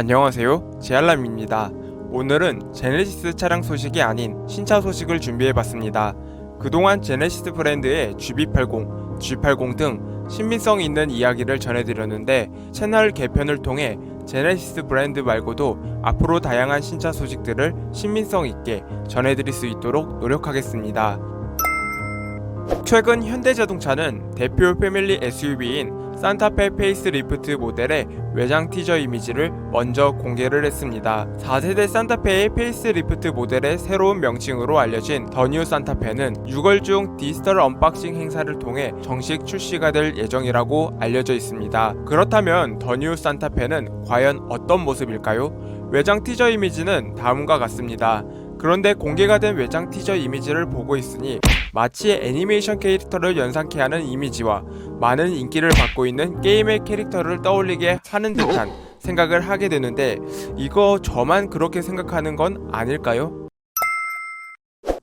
안녕하세요, 제알람입니다. 오늘은 제네시스 차량 소식이 아닌 신차 소식을 준비해봤습니다. 그동안 제네시스 브랜드의 GB80, G80 등 신빙성 있는 이야기를 전해드렸는데 채널 개편을 통해 제네시스 브랜드 말고도 앞으로 다양한 신차 소식들을 신빙성 있게 전해드릴 수 있도록 노력하겠습니다. 최근 현대자동차는 대표 패밀리 SUV인 산타페 페이스리프트 모델의 외장 티저 이미지를 먼저 공개를 했습니다. 4세대 산타페의 페이스리프트 모델의 새로운 명칭으로 알려진 더 뉴 산타페는 6월 중 디지털 언박싱 행사를 통해 정식 출시가 될 예정이라고 알려져 있습니다. 그렇다면 더 뉴 산타페는 과연 어떤 모습일까요? 외장 티저 이미지는 다음과 같습니다. 그런데 공개가 된 외장 티저 이미지를 보고 있으니 마치 애니메이션 캐릭터를 연상케 하는 이미지와 많은 인기를 받고 있는 게임의 캐릭터를 떠올리게 하는 듯한 생각을 하게 되는데 이거 저만 그렇게 생각하는 건 아닐까요?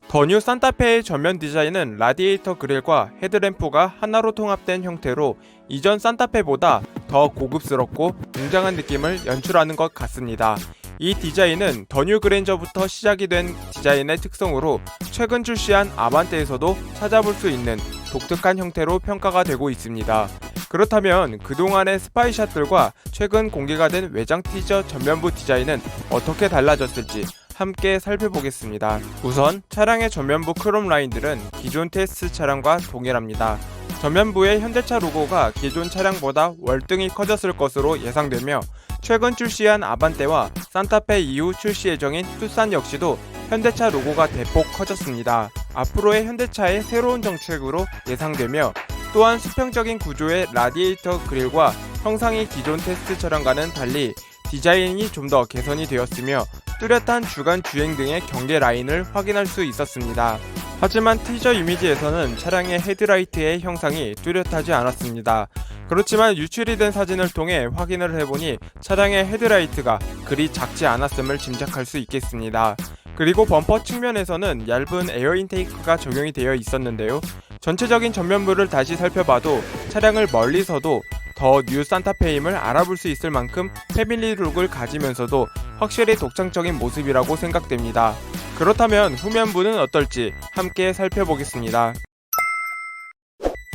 더 뉴 산타페의 전면 디자인은 라디에이터 그릴과 헤드램프가 하나로 통합된 형태로 이전 산타페보다 더 고급스럽고 웅장한 느낌을 연출하는 것 같습니다. 이 디자인은 더 뉴 그랜저부터 시작이 된 디자인의 특성으로 최근 출시한 아반떼에서도 찾아볼 수 있는 독특한 형태로 평가가 되고 있습니다. 그렇다면 그동안의 스파이샷들과 최근 공개가 된 외장 티저 전면부 디자인은 어떻게 달라졌을지 함께 살펴보겠습니다. 우선 차량의 전면부 크롬 라인들은 기존 테스트 차량과 동일합니다. 전면부의 현대차 로고가 기존 차량보다 월등히 커졌을 것으로 예상되며 최근 출시한 아반떼와 산타페 이후 출시 예정인 투싼 역시도 현대차 로고가 대폭 커졌습니다. 앞으로의 현대차의 새로운 정책으로 예상되며 또한 수평적인 구조의 라디에이터 그릴과 형상이 기존 테스트 차량과는 달리 디자인이 좀 더 개선이 되었으며 뚜렷한 주간 주행 등의 경계 라인을 확인할 수 있었습니다. 하지만 티저 이미지에서는 차량의 헤드라이트의 형상이 뚜렷하지 않았습니다. 그렇지만 유출이 된 사진을 통해 확인을 해보니 차량의 헤드라이트가 그리 작지 않았음을 짐작할 수 있겠습니다. 그리고 범퍼 측면에서는 얇은 에어 인테이크가 적용이 되어 있었는데요. 전체적인 전면부를 다시 살펴봐도 차량을 멀리서도 더 뉴 산타페임을 알아볼 수 있을 만큼 패밀리 룩을 가지면서도 확실히 독창적인 모습이라고 생각됩니다. 그렇다면 후면부는 어떨지 함께 살펴보겠습니다.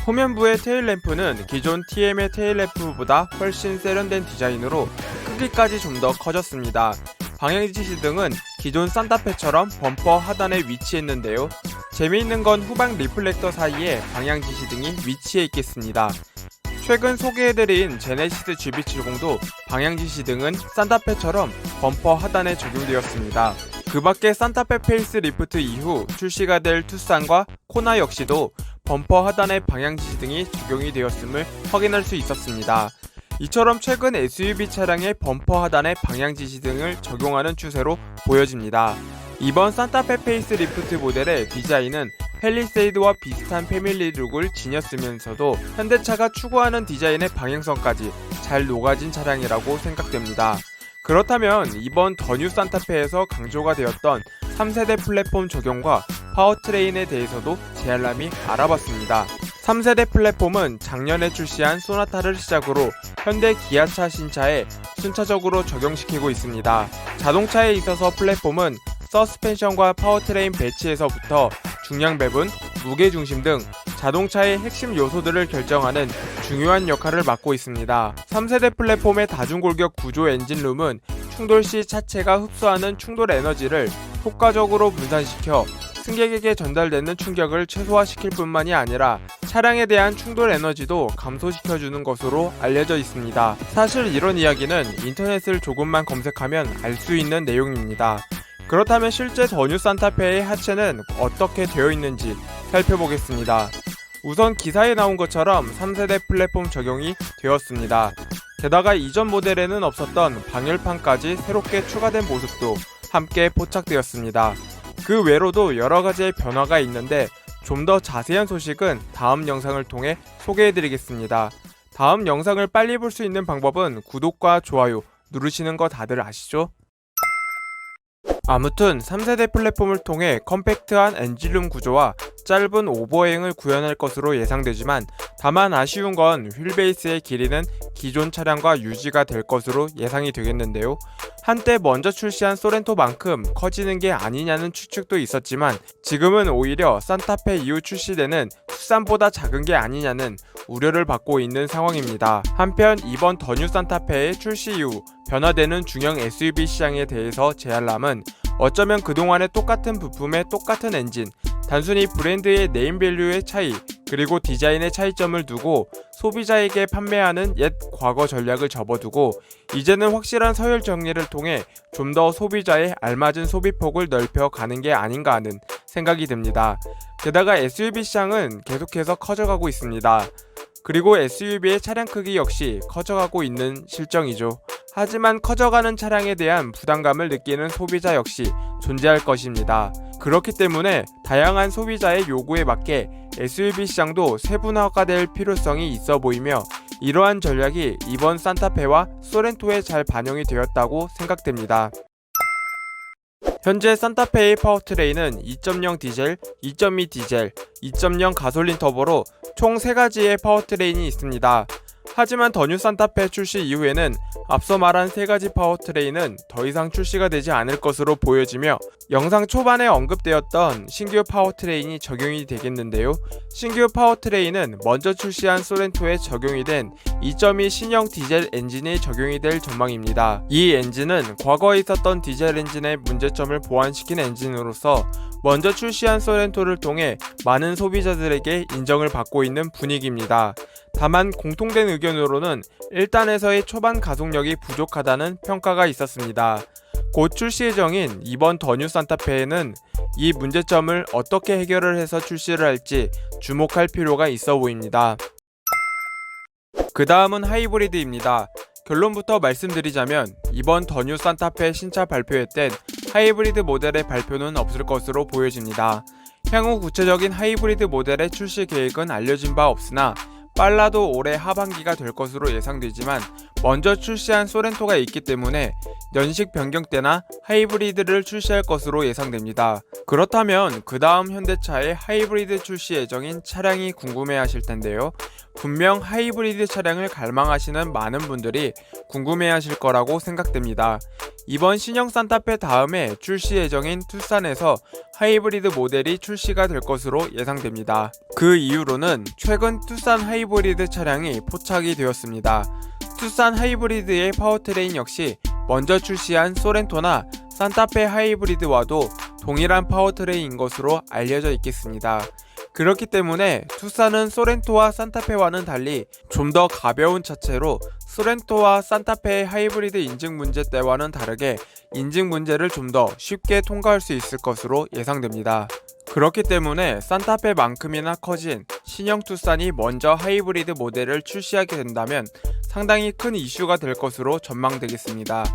후면부의 테일램프는 기존 TM의 테일램프보다 훨씬 세련된 디자인으로 크기까지 좀 더 커졌습니다. 방향지시등은 기존 산타페처럼 범퍼 하단에 위치했는데요. 재미있는 건 후방 리플렉터 사이에 방향지시등이 위치해 있겠습니다. 최근 소개해드린 제네시스 GB70도 방향지시등은 산타페처럼 범퍼 하단에 적용되었습니다. 그 밖에 산타페 페이스리프트 이후 출시가 될 투싼과 코나 역시도 범퍼 하단에 방향지시등이 적용이 되었음을 확인할 수 있었습니다. 이처럼 최근 SUV 차량의 범퍼 하단에 방향지시등을 적용하는 추세로 보여집니다. 이번 산타페 페이스리프트 모델의 디자인은 팰리세이드와 비슷한 패밀리 룩을 지녔으면서도 현대차가 추구하는 디자인의 방향성까지 잘 녹아진 차량이라고 생각됩니다. 그렇다면 이번 더 뉴 산타페에서 강조가 되었던 3세대 플랫폼 적용과 파워트레인에 대해서도 제알람이 알아봤습니다. 3세대 플랫폼은 작년에 출시한 소나타를 시작으로 현대 기아차 신차에 순차적으로 적용시키고 있습니다. 자동차에 있어서 플랫폼은 서스펜션과 파워트레인 배치에서부터 중량 배분, 무게중심 등 자동차의 핵심 요소들을 결정하는 중요한 역할을 맡고 있습니다. 3세대 플랫폼의 다중골격 구조 엔진룸은 충돌 시 차체가 흡수하는 충돌 에너지를 효과적으로 분산시켜 승객에게 전달되는 충격을 최소화시킬 뿐만이 아니라 차량에 대한 충돌 에너지도 감소시켜주는 것으로 알려져 있습니다. 사실 이런 이야기는 인터넷을 조금만 검색하면 알 수 있는 내용입니다. 그렇다면 실제 더 뉴 산타페의 하체는 어떻게 되어 있는지 살펴보겠습니다. 우선 기사에 나온 것처럼 3세대 플랫폼 적용이 되었습니다. 게다가 이전 모델에는 없었던 방열판까지 새롭게 추가된 모습도 함께 포착되었습니다. 그 외로도 여러가지의 변화가 있는데 좀 더 자세한 소식은 다음 영상을 통해 소개해드리겠습니다. 다음 영상을 빨리 볼 수 있는 방법은 구독과 좋아요 누르시는 거 다들 아시죠? 아무튼 3세대 플랫폼을 통해 컴팩트한 엔진룸 구조와 짧은 오버행을 구현할 것으로 예상되지만, 다만 아쉬운 건 휠베이스의 길이는 기존 차량과 유지가 될 것으로 예상이 되겠는데요. 한때 먼저 출시한 소렌토만큼 커지는 게 아니냐는 추측도 있었지만, 지금은 오히려 산타페 이후 출시되는 투싼보다 작은 게 아니냐는 우려를 받고 있는 상황입니다. 한편 이번 더 뉴 산타페의 출시 이후 변화되는 중형 SUV 시장에 대해서 제알람은 어쩌면 그동안의 똑같은 부품에 똑같은 엔진, 단순히 브랜드의 네임밸류의 차이, 그리고 디자인의 차이점을 두고 소비자에게 판매하는 옛 과거 전략을 접어두고 이제는 확실한 서열 정리를 통해 좀 더 소비자에 알맞은 소비폭을 넓혀가는 게 아닌가 하는 생각이 듭니다. 게다가 SUV 시장은 계속해서 커져가고 있습니다. 그리고 SUV의 차량 크기 역시 커져가고 있는 실정이죠. 하지만 커져가는 차량에 대한 부담감을 느끼는 소비자 역시 존재할 것입니다. 그렇기 때문에 다양한 소비자의 요구에 맞게 SUV 시장도 세분화가 될 필요성이 있어 보이며, 이러한 전략이 이번 산타페와 소렌토에 잘 반영이 되었다고 생각됩니다. 현재 산타페의 파워트레인은 2.0 디젤, 2.2 디젤, 2.0 가솔린 터보로 총 3가지의 파워트레인이 있습니다. 하지만 더 뉴 산타페 출시 이후에는 앞서 말한 3가지 파워트레인은 더 이상 출시가 되지 않을 것으로 보여지며, 영상 초반에 언급되었던 신규 파워트레인이 적용이 되겠는데요. 신규 파워트레인은 먼저 출시한 소렌토에 적용이 된 2.2 신형 디젤 엔진이 적용이 될 전망입니다. 이 엔진은 과거에 있었던 디젤 엔진의 문제점을 보완시킨 엔진으로서 먼저 출시한 소렌토를 통해 많은 소비자들에게 인정을 받고 있는 분위기입니다. 다만 공통된 의견으로는 1단에서의 초반 가속력이 부족하다는 평가가 있었습니다. 곧 출시 예정인 이번 더 뉴 산타페에는 이 문제점을 어떻게 해결을 해서 출시를 할지 주목할 필요가 있어 보입니다. 그 다음은 하이브리드입니다. 결론부터 말씀드리자면 이번 더 뉴 산타페 신차 발표회 땐 하이브리드 모델의 발표는 없을 것으로 보여집니다. 향후 구체적인 하이브리드 모델의 출시 계획은 알려진 바 없으나 빨라도 올해 하반기가 될 것으로 예상되지만, 먼저 출시한 소렌토가 있기 때문에 연식 변경 때나 하이브리드를 출시할 것으로 예상됩니다. 그렇다면 그 다음 현대차의 하이브리드 출시 예정인 차량이 궁금해하실 텐데요. 분명 하이브리드 차량을 갈망하시는 많은 분들이 궁금해하실 거라고 생각됩니다. 이번 신형 산타페 다음에 출시 예정인 투싼에서 하이브리드 모델이 출시가 될 것으로 예상됩니다. 그 이유로는 최근 투싼 하이브리드 차량이 포착이 되었습니다. 투싼 하이브리드의 파워트레인 역시 먼저 출시한 소렌토나 산타페 하이브리드와도 동일한 파워트레인인 것으로 알려져 있겠습니다. 그렇기 때문에 투싼은 소렌토와 산타페와는 달리 좀 더 가벼운 차체로 소렌토와 산타페의 하이브리드 인증 문제 때와는 다르게 인증 문제를 좀 더 쉽게 통과할 수 있을 것으로 예상됩니다. 그렇기 때문에 산타페만큼이나 커진 신형 투싼이 먼저 하이브리드 모델을 출시하게 된다면 상당히 큰 이슈가 될 것으로 전망되겠습니다.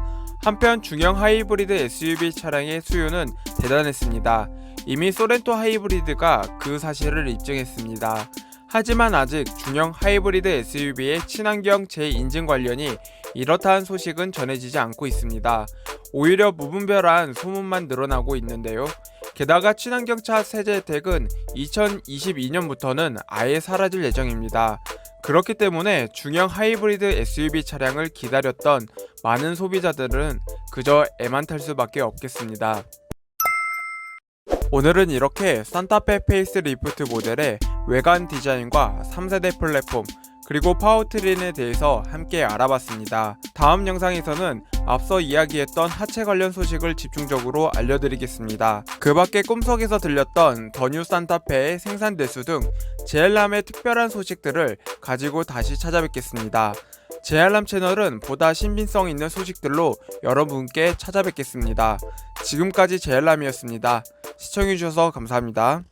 한편 중형 하이브리드 SUV 차량의 수요는 대단했습니다. 이미 소렌토 하이브리드가 그 사실을 입증했습니다. 하지만 아직 중형 하이브리드 SUV의 친환경 재인증 관련이 이렇다는 소식은 전해지지 않고 있습니다. 오히려 무분별한 소문만 늘어나고 있는데요. 게다가 친환경차 세제 혜택은 2022년부터는 아예 사라질 예정입니다. 그렇기 때문에 중형 하이브리드 SUV 차량을 기다렸던 많은 소비자들은 그저 애만 탈 수밖에 없겠습니다. 오늘은 이렇게 산타페 페이스리프트 모델의 외관 디자인과 3세대 플랫폼 그리고 파워트레인에 대해서 함께 알아봤습니다. 다음 영상에서는 앞서 이야기했던 하체 관련 소식을 집중적으로 알려드리겠습니다. 그 밖에 꿈속에서 들렸던 더 뉴 산타페의 생산 대수 등 제알람의 특별한 소식들을 가지고 다시 찾아뵙겠습니다. 제알람 채널은 보다 신빙성 있는 소식들로 여러분께 찾아뵙겠습니다. 지금까지 제알람이었습니다. 시청해주셔서 감사합니다.